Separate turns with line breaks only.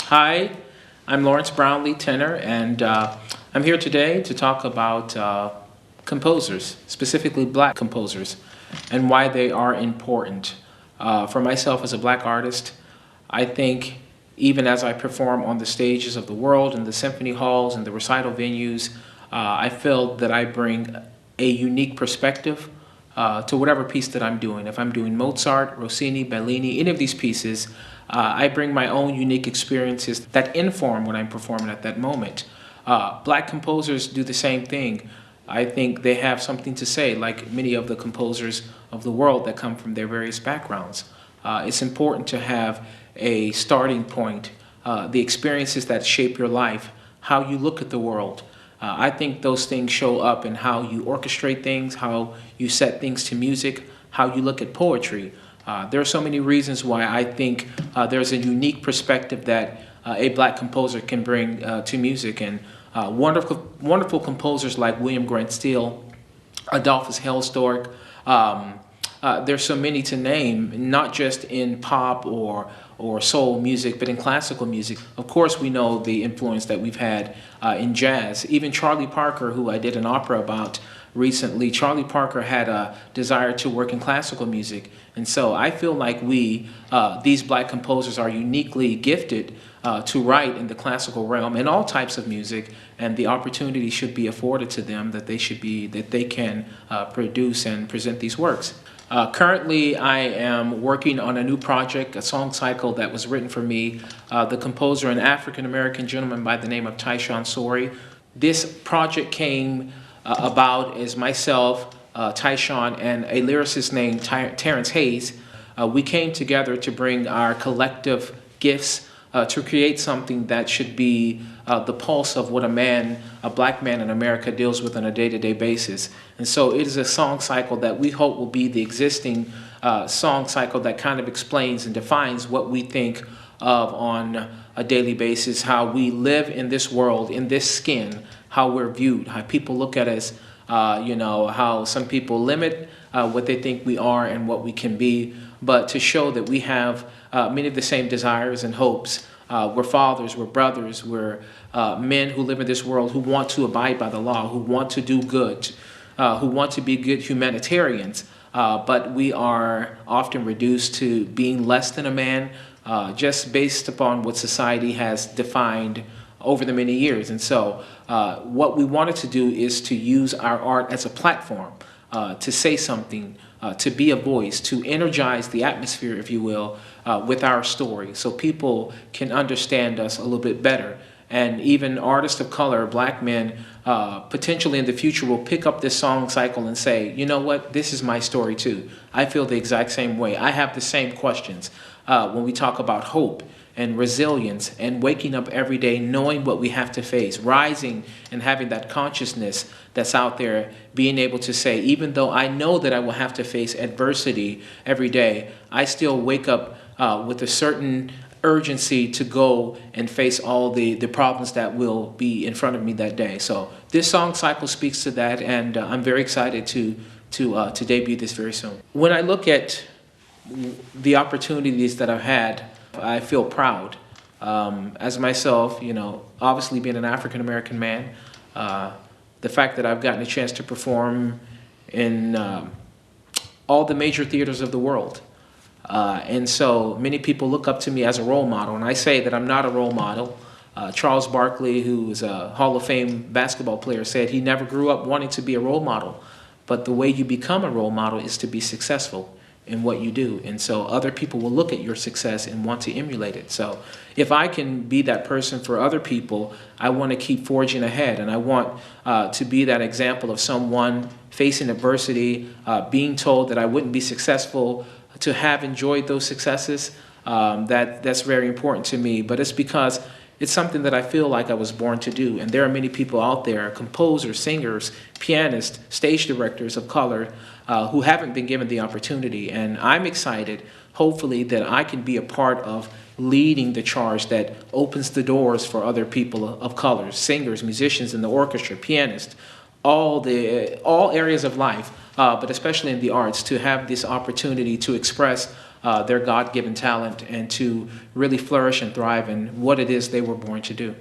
Hi, I'm Lawrence Brownlee, tenor, and I'm here today to talk about composers, specifically black composers, and why they are important. For myself as a black artist, I think even as I perform on the stages of the world, in the symphony halls and the recital venues, I feel that I bring a unique perspective to whatever piece that I'm doing. If I'm doing Mozart, Rossini, Bellini, any of these pieces, I bring my own unique experiences that inform what I'm performing at that moment. Black composers do the same thing. I think they have something to say, like many of the composers of the world that come from their various backgrounds. It's important to have a starting point, the experiences that shape your life, how you look at the world. I think those things show up in how you orchestrate things, how you set things to music, how you look at poetry. There are so many reasons why I think there's a unique perspective that a black composer can bring to music. And wonderful composers like William Grant Still, Adolphus Hailstork. There's so many to name, not just in pop or soul music, but in classical music. Of course, we know the influence that we've had in jazz. Even Charlie Parker, who I did an opera about recently, Charlie Parker had a desire to work in classical music. And so I feel like these black composers are uniquely gifted to write in the classical realm and all types of music, and the opportunity should be afforded to them that they can produce and present these works. Currently, I am working on a new project, a song cycle that was written for me, the composer, an African-American gentleman by the name of Tyshawn Sorey. This project came about as myself, Tyshawn, and a lyricist named Terrence Hayes. We came together to bring our collective gifts to create something that should be the pulse of what a black man in America deals with on a day-to-day basis. And so it is a song cycle that we hope will be the existing song cycle that kind of explains and defines what we think of on a daily basis, how we live in this world, in this skin, how we're viewed, how people look at us, how some people limit what they think we are and what we can be, but to show that we have many of the same desires and hopes. We're fathers, we're brothers, we're men who live in this world who want to abide by the law, who want to do good, who want to be good humanitarians, but we are often reduced to being less than a man just based upon what society has defined over the many years. And so what we wanted to do is to use our art as a platform to say something, to be a voice, to energize the atmosphere, if you will, with our story so people can understand us a little bit better. And even artists of color, black men, potentially in the future will pick up this song cycle and say, you know what, this is my story too. I feel the exact same way. I have the same questions when we talk about hope and resilience and waking up every day knowing what we have to face, rising and having that consciousness that's out there, being able to say, even though I know that I will have to face adversity every day, I still wake up with a certain urgency to go and face all the problems that will be in front of me that day. So this song cycle speaks to that, and I'm very excited to debut this very soon. When I look at the opportunities that I've had, I feel proud. As myself, obviously being an African-American man, the fact that I've gotten a chance to perform in all the major theaters of the world. And so many people look up to me as a role model, and I say that I'm not a role model. Charles Barkley, who is a Hall of Fame basketball player, said he never grew up wanting to be a role model, but the way you become a role model is to be successful in what you do. And so other people will look at your success and want to emulate it. So if I can be that person for other people, I want to keep forging ahead, and I want to be that example of someone facing adversity, being told that I wouldn't be successful, to have enjoyed those successes. That's very important to me, but it's because it's something that I feel like I was born to do. And there are many people out there, composers, singers, pianists, stage directors of color, who haven't been given the opportunity. And I'm excited, hopefully, that I can be a part of leading the charge that opens the doors for other people of color, singers, musicians in the orchestra, pianists, all areas of life, but especially in the arts, to have this opportunity to express their God-given talent and to really flourish and thrive in what it is they were born to do.